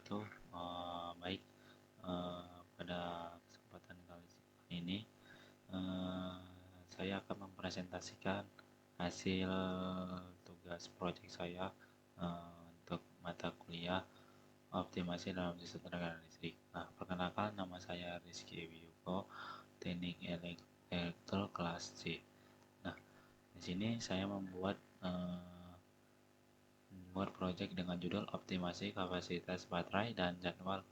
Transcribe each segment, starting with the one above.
wabarakatuh. Baik, pada kesempatan kali ini eh, saya akan mempresentasikan hasil tugas proyek saya untuk mata kuliah optimasi dalam sistem tenaga listrik. Nah, perkenalkan, nama saya Rizky Wiyuko, Teknik Elektro kelas C. Nah, di sini saya membuat proyek dengan judul optimasi kapasitas baterai dan jadwal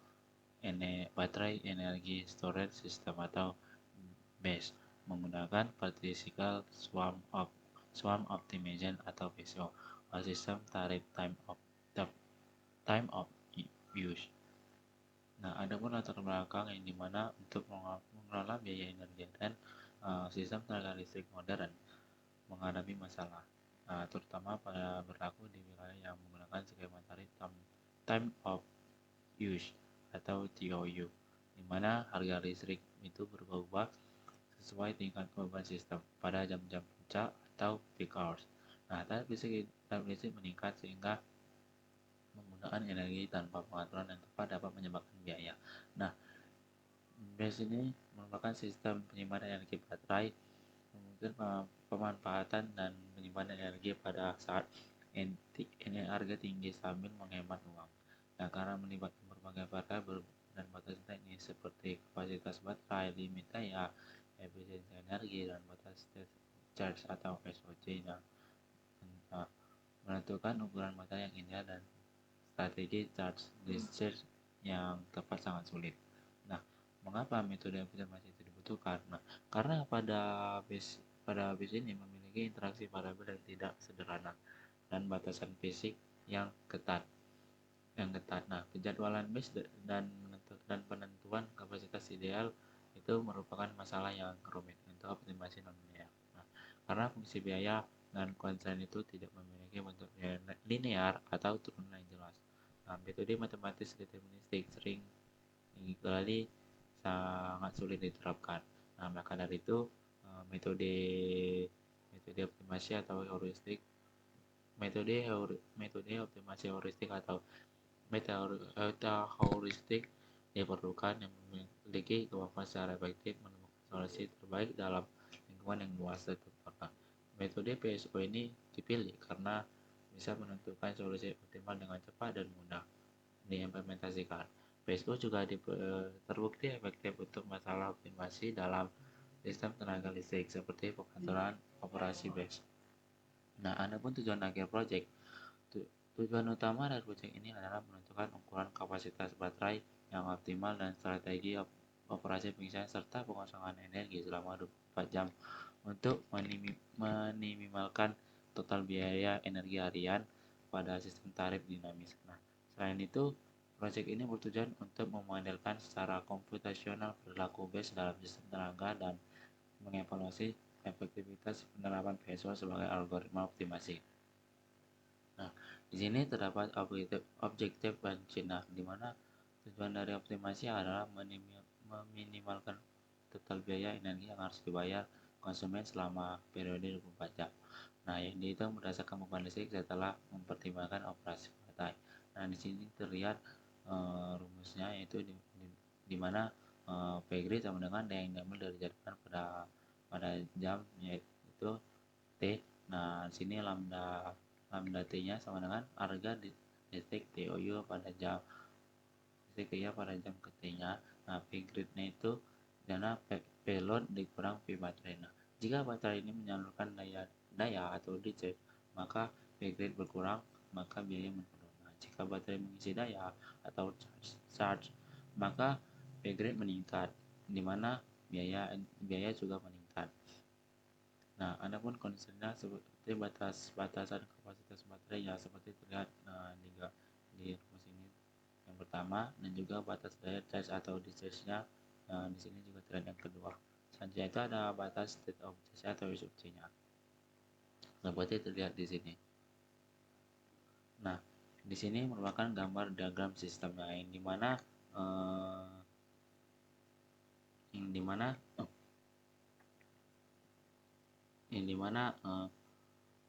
baterai energi storage system atau BESS menggunakan vertical swarm optimization atau PSO, sistem tarif time of use. Nah, ada pun latar belakang yang dimana untuk mengelola biaya energi dan sistem tenaga listrik modern menghadapi masalah, terutama pada berlaku di wilayah yang menggunakan skema tarif time of use atau TOU, di mana harga listrik itu berubah-ubah sesuai tingkat beban sistem pada jam-jam puncak atau peak hours. Nah, tarif listrik meningkat sehingga menggunakan energi tanpa pengaturan yang tepat dapat menyebabkan biaya. Nah, BESS ini merupakan sistem penyimpanan energi baterai, memungkinkan pemanfaatan dan penyimpanan energi pada saat harga tinggi sambil menghemat uang. Nah, karena melibatkan berbagai variabel dan batas teknis seperti kapasitas baterai, limit daya, efisiensi energi, dan batas charge atau SOC, nah, menentukan ukuran baterai yang ideal dan strategi charge discharge yang tepat sangat sulit. Nah, mengapa metode optimasi itu dibutuhkan? Nah, karena pada base ini memiliki interaksi variabel yang tidak sederhana dan batasan fisik yang ketat. Nah, penjadwalan base dan penentuan kapasitas ideal itu merupakan masalah yang rumit untuk optimasi non-linear. Nah, karena fungsi biaya dan konsen itu tidak memiliki bentuk linear atau turunan yang jelas. Nah, metode matematis deterministik sering kali sangat sulit diterapkan. Nah, maka dari itu metode metode optimasi atau heuristik metode metode optimasi heuristik atau meta heuristik diperlukan yang memiliki kemampuan secara efektif menemukan solusi terbaik dalam lingkungan yang luas dan terbatas. Metode PSO ini dipilih karena bisa menentukan solusi optimal dengan cepat dan mudah diimplementasikan. PSO juga terbukti efektif untuk masalah optimasi dalam sistem tenaga listrik seperti pengaturan operasi BESS. Nah, adapun tujuan akhir proyek. Tujuan utama dari proyek ini adalah menentukan ukuran kapasitas baterai yang optimal dan strategi operasi pengisian serta pengosongan energi selama 24 jam untuk meminimalkan total biaya energi harian pada sistem tarif dinamis. Nah, selain itu, proyek ini bertujuan untuk memodelkan secara komputasional perilaku BESS dalam sistem tenaga dan mengevaluasi efektivitas penerapan PSO sebagai algoritma optimasi. Nah, di sini terdapat objektif Banchina, di mana tujuan dari optimasi adalah meminimalkan total biaya energi yang harus dibayar konsumen selama periode 24 jam. Nah, yang dihitung berdasarkan beban listrik setelah mempertimbangkan operasi baterai. Nah, di sini terlihat rumusnya, yaitu di mana P-grid sama dengan daya yang diambil dari jadwal pada jam, yaitu T. Nah, di sini lambda T-nya sama dengan harga listrik TOU pada jam listrik pada jam ke T-nya. Nah, P-grid-nya itu dana payload dikurang P baterai. Nah, jika baterai ini menyalurkan daya atau discharge, maka P-grid berkurang, maka biaya menurun. Nah, jika baterai mengisi daya atau charge, maka P-grid meningkat, di mana biaya juga meningkat. Nah, adapun kondisinya seperti batasan kapasitas baterai ya seperti terlihat di rumus ini yang pertama, dan juga batas daya charge atau discharge-nya di sini juga terlihat yang kedua. Selanjutnya itu ada batas state of charge atau SOC-nya. Seperti terlihat di sini. Nah, di sini merupakan gambar diagram sistemnya yang dimana eh, yang dimana yang dimana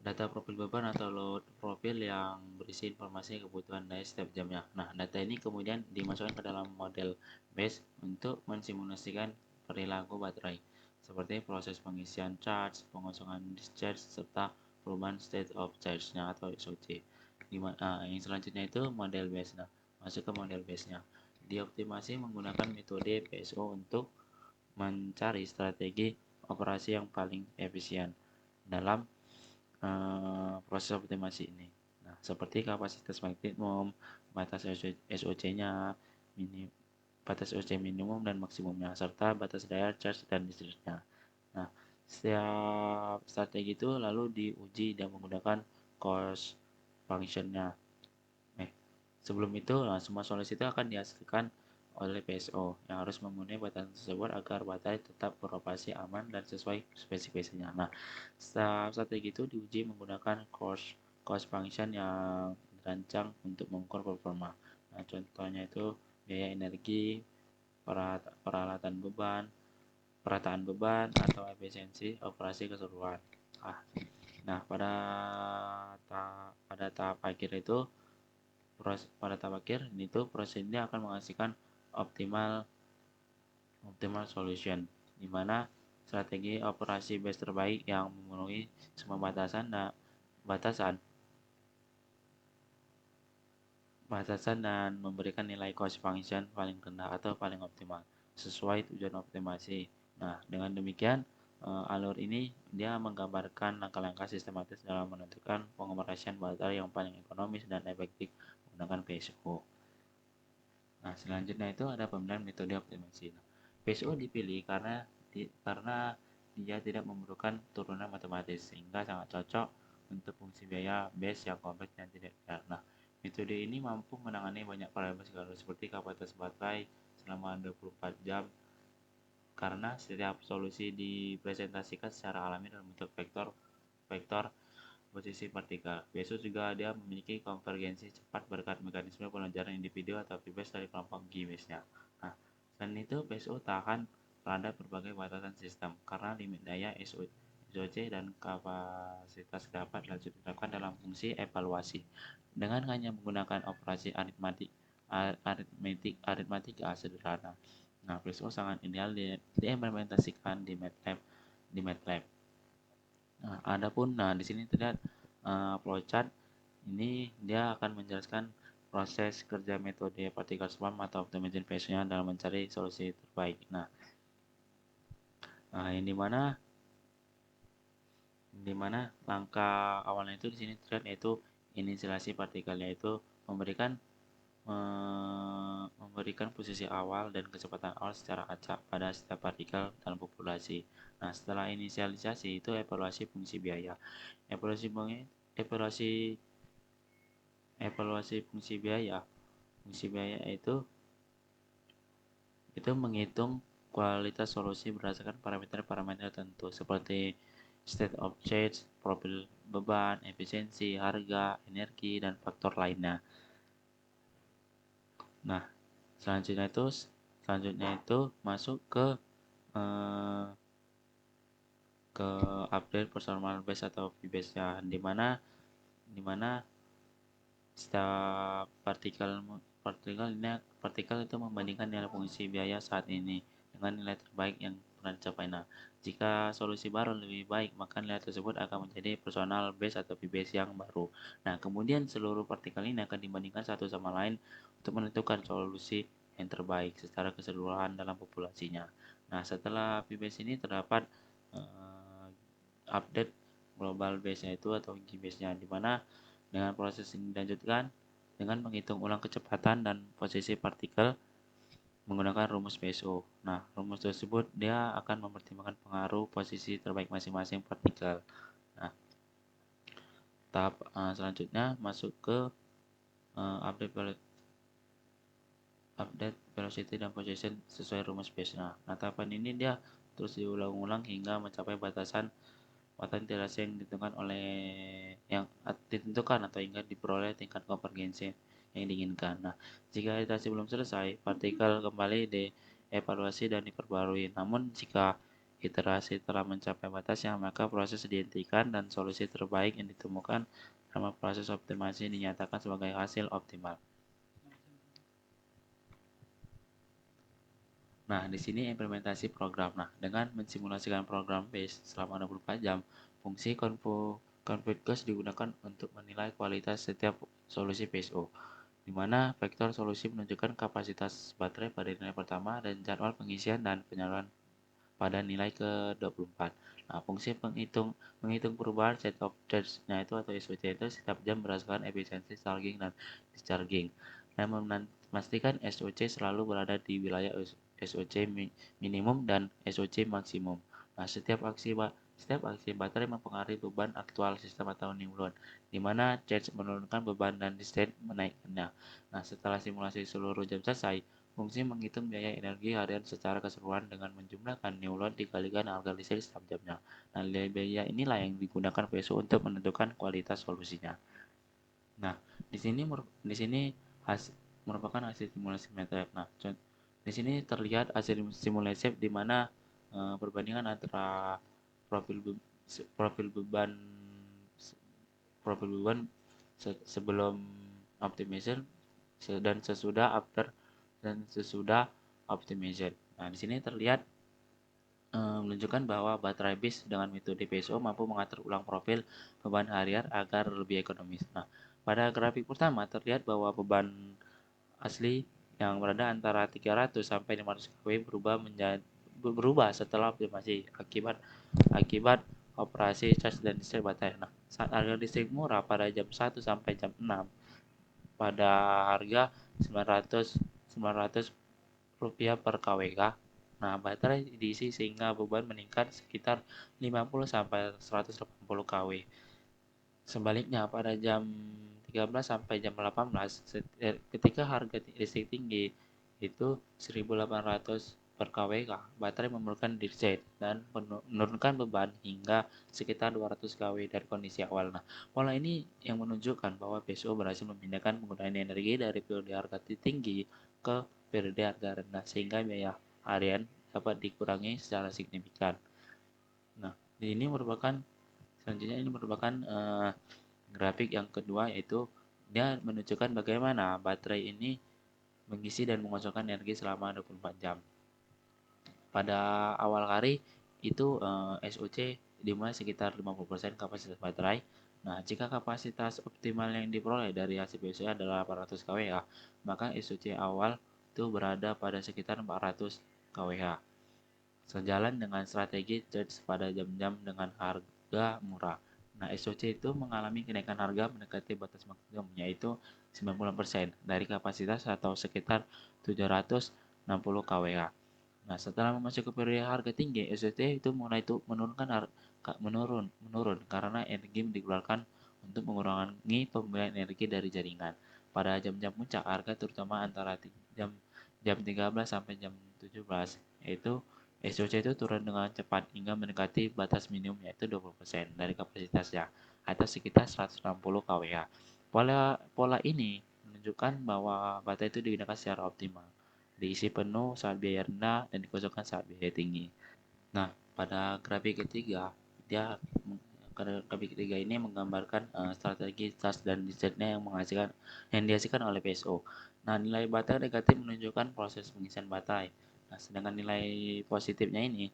Data profil beban atau load profil yang berisi informasi kebutuhan daya setiap jamnya. Nah, data ini kemudian dimasukkan ke dalam model BASE untuk mensimulasikan perilaku baterai, seperti proses pengisian charge, pengosongan discharge, serta perubahan state of charge-nya atau SOC. Yang selanjutnya itu model base. Nah, masuk ke model base-nya. Dioptimasi menggunakan metode PSO untuk mencari strategi operasi yang paling efisien dalam proses optimasi ini. Nah, seperti kapasitas maksimum, batas SOC-nya, batas SOC minimum dan maksimumnya, serta batas daya charge dan discharge-nya. Nah, setiap strategi itu lalu diuji dan menggunakan cost function-nya. Sebelum itu, semua solusi itu akan dihasilkan oleh PSO yang harus memenuhi batasan tersebut agar baterai tetap beroperasi aman dan sesuai spesifikasinya. Nah, strategi itu diuji menggunakan cost function yang dirancang untuk mengukur performa. Nah, contohnya itu biaya energi, peralatan beban, perataan beban, atau efisiensi operasi keseluruhan. Nah, pada tahap akhir itu pada tahap akhir itu proses ini akan menghasilkan optimal optimal solution, di mana strategi operasi base terbaik yang memenuhi semua batasan batasan dan memberikan nilai cost function paling rendah atau paling optimal sesuai tujuan optimasi. Nah, dengan demikian alur ini dia menggambarkan langkah-langkah sistematis dalam menentukan pengoperasian baterai yang paling ekonomis dan efektif menggunakan PSO. Nah, selanjutnya itu ada pemilihan metode optimasi. Nah, PSO dipilih karena dia tidak memerlukan turunan matematis sehingga sangat cocok untuk fungsi biaya base yang kompleks dan tidak linear. Nah, metode ini mampu menangani banyak variabel sekaligus seperti kapasitas baterai selama 24 jam karena setiap solusi dipresentasikan secara alami dalam bentuk vektor vektor posisi partikel. Besok juga dia memiliki konvergensi cepat berkat mekanisme pengejaran individu atau pibes dari kelompok G-nya. Nah, selain itu, PSO tahan terhadap berbagai batasan sistem karena limit daya SOC dan kapasitas dapat lanjut diterapkan dalam fungsi evaluasi. Dengan hanya menggunakan operasi aritmatika sederhana. Nah, PSO sangat ideal diimplementasikan di MATLAB. Nah, di sini terlihat flowchart ini dia akan menjelaskan proses kerja metode particle swarm atau optimization phase-nya dalam mencari solusi terbaik. Nah, yang dimana langkah awalnya itu di sini terlihat yaitu inisiasi partikel, yaitu memberikan posisi awal dan kecepatan awal secara acak pada setiap partikel dalam populasi. Nah, setelah inisialisasi itu evaluasi fungsi biaya. Evaluasi evaluasi evaluasi fungsi biaya. Fungsi biaya itu menghitung kualitas solusi berdasarkan parameter-parameter tertentu seperti state of charge, profil beban, efisiensi, harga, energi, dan faktor lainnya. Nah, selanjutnya itu masuk eh, ke update personal base atau VBase-nya, di mana setiap partikel itu membandingkan nilai fungsi biaya saat ini dengan nilai terbaik yang pernah dicapai. Nah, jika solusi baru lebih baik, maka nilai tersebut akan menjadi personal base atau base yang baru. Nah, kemudian seluruh partikel ini akan dibandingkan satu sama lain untuk menentukan solusi yang terbaik secara keseluruhan dalam populasinya. Nah, setelah base ini terdapat update global base-nya itu atau G-base-nya, di mana dengan proses ini dilanjutkan dengan menghitung ulang kecepatan dan posisi partikel menggunakan rumus PSO. Nah, rumus tersebut dia akan mempertimbangkan pengaruh posisi terbaik masing-masing partikel. Nah, tahap selanjutnya masuk ke update velocity dan position sesuai rumus PSO. Nah, tahapan ini dia terus diulang-ulang hingga mencapai batasan iterasi yang ditentukan atau hingga diperoleh tingkat konvergensi yang diinginkan. Nah, jika iterasi belum selesai, partikel kembali dievaluasi dan diperbarui. Namun, jika iterasi telah mencapai batasnya, maka proses dihentikan dan solusi terbaik yang ditemukan selama proses optimasi dinyatakan sebagai hasil optimal. Nah, di sini implementasi program. Nah, dengan mensimulasikan program base selama 24 jam, fungsi Config digunakan untuk menilai kualitas setiap solusi PSO, di mana vektor solusi menunjukkan kapasitas baterai pada nilai pertama dan jadwal pengisian dan penyaluran pada nilai ke-24. Nah, fungsi menghitung perubahan state of charge-nya itu atau SOC itu setiap jam berdasarkan efisiensi charging dan discharging, dan memastikan SOC selalu berada di wilayah SOC minimum dan SOC maksimum. Nah, setiap aksi baterai mempengaruhi beban aktual sistem atau new load, di mana charge menurunkan beban dan discharge menaikkannya. Nah, setelah simulasi seluruh jam selesai, fungsi menghitung biaya energi harian secara keseluruhan dengan menjumlahkan new load dikalikan harga listrik setiap jamnya. Nah, nilai biaya inilah yang digunakan PSO untuk menentukan kualitas solusinya. Nah, di sini merupakan hasil simulasi MATLAB. Nah, di sini terlihat hasil simulasi di mana perbandingan antara profil profil beban profil beban sebelum optimization dan sesudah optimization. Nah, di sini terlihat menunjukkan bahwa baterai base dengan metode PSO mampu mengatur ulang profil beban harian agar lebih ekonomis. Nah, pada grafik pertama terlihat bahwa beban asli yang berada antara 300 sampai 500 kW berubah setelah optimasi akibat operasi cas dan listrik baterai. Nah, saat harga listrik murah pada jam 1 sampai jam 6 pada harga 900 rupiah per kWh. Nah, baterai diisi sehingga beban meningkat sekitar 50 sampai 180 kW. Sebaliknya, pada jam 13 sampai jam 18 ketika harga listrik tinggi itu 1800 per kWh, baterai memerlukan discharge dan menurunkan beban hingga sekitar 200 kW dari kondisi awal. Nah, pola ini yang menunjukkan bahwa PSO berhasil memindahkan penggunaan energi dari periode harga tinggi ke periode harga rendah sehingga biaya harian dapat dikurangi secara signifikan. Nah, ini merupakan grafik yang kedua, yaitu dia menunjukkan bagaimana baterai ini mengisi dan mengosongkan energi selama 24 jam. Pada awal hari itu SOC dimulai sekitar 50% kapasitas baterai. Nah, jika kapasitas optimal yang diperoleh dari hasil PSO adalah 800 kWh, maka SOC awal itu berada pada sekitar 400 kWh. Sejalan dengan strategi charge pada jam-jam dengan harga murah. Nah, SOC itu mengalami kenaikan harga mendekati batas maksimum, yaitu 90% dari kapasitas atau sekitar 760 kWh. Nah, setelah memasuki periode harga tinggi, SOC itu mulai menurun karena energi dikeluarkan untuk mengurangi pembelian energi dari jaringan. Pada jam-jam puncak harga terutama antara jam jam 13 sampai jam 17, yaitu SOC itu turun dengan cepat hingga mendekati batas minimum, yaitu 20% dari kapasitasnya atau sekitar 160 kWh. Pola ini menunjukkan bahwa baterai itu digunakan secara optimal, diisi penuh saat biaya rendah dan dikosongkan saat biaya tinggi. Nah, pada grafik ketiga, grafik ketiga ini menggambarkan strategi charge dan discharge-nya yang dihasilkan oleh PSO. Nah, nilai baterai negatif menunjukkan proses pengisian baterai. Nah, sedangkan nilai positif ini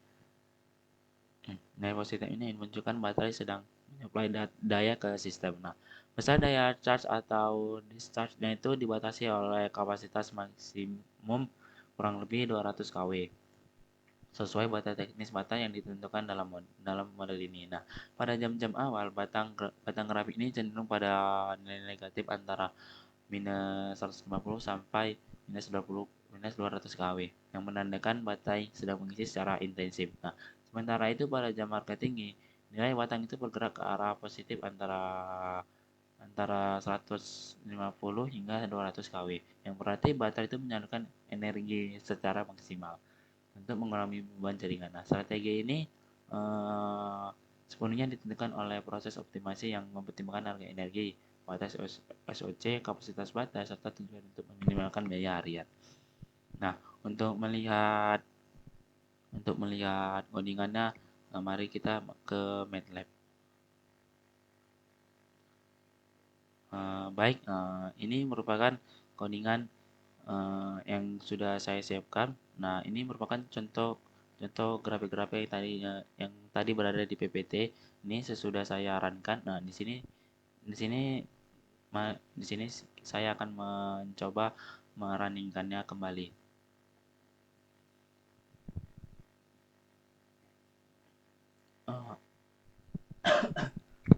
menunjukkan baterai sedang menyuplai daya ke sistem. Nah, besar daya charge atau discharge-nya itu dibatasi oleh kapasitas maksimum kurang lebih 200 kW sesuai batas teknis baterai yang ditentukan dalam model ini. Nah, pada jam-jam awal batang grafik ini cenderung pada nilai negatif antara minus 150 sampai minus 200 kW yang menandakan baterai sedang mengisi secara intensif. Nah, sementara itu pada jam harga tinggi, nilai batang itu bergerak ke arah positif antara antara 150 hingga 200 kW, yang berarti baterai itu menyalurkan energi secara maksimal untuk mengurangi beban jaringan. Nah, strategi ini sepenuhnya ditentukan oleh proses optimasi yang mempertimbangkan harga energi, batas SOC, kapasitas baterai, serta tujuan untuk meminimalkan biaya harian. Nah, untuk melihat Untuk melihat codingannya, mari kita ke MATLAB. Baik, ini merupakan codingan yang sudah saya siapkan. Nah, ini merupakan contoh contoh grafik-grafik yang tadi berada di PPT. Ini sesudah saya runkan. Nah, di sini di sini saya akan mencoba merunningkannya kembali.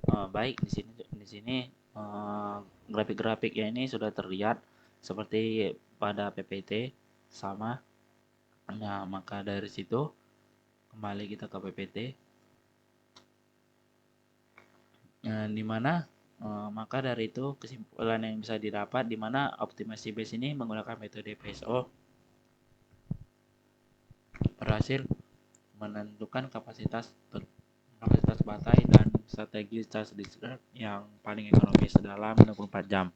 Eh, Baik, di sini grafik-grafiknya ini sudah terlihat seperti pada PPT sama. Nah, maka dari situ kembali kita ke PPT. Nah, di mana maka dari itu kesimpulan yang bisa didapat di mana optimasi base ini menggunakan metode PSO berhasil menentukan kapasitas baterai dan strategi charge discharge yang paling ekonomis dalam 24 jam.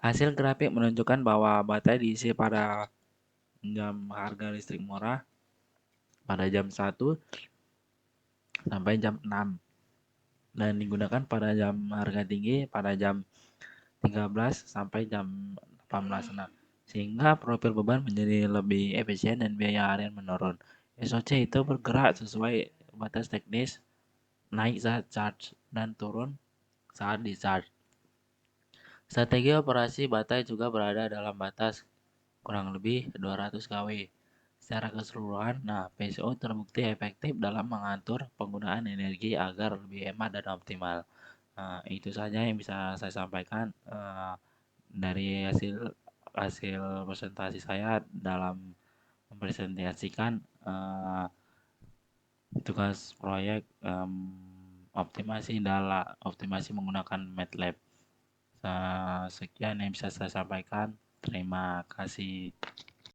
Hasil grafik menunjukkan bahwa baterai diisi pada jam harga listrik murah pada jam 1 sampai jam 6 dan digunakan pada jam harga tinggi pada jam 13 sampai jam 18.6 sehingga profil beban menjadi lebih efisien dan biaya harian menurun. SOC itu bergerak sesuai batas teknis, naik saat charge dan turun saat discharge. Strategi operasi baterai juga berada dalam batas kurang lebih 200 kW. Secara keseluruhan, nah PSO terbukti efektif dalam mengatur penggunaan energi agar lebih hemat dan optimal. Itu saja yang bisa saya sampaikan dari hasil hasil presentasi saya dalam mempresentasikan tugas proyek optimasi menggunakan MATLAB. Sekian yang bisa saya sampaikan. Terima kasih.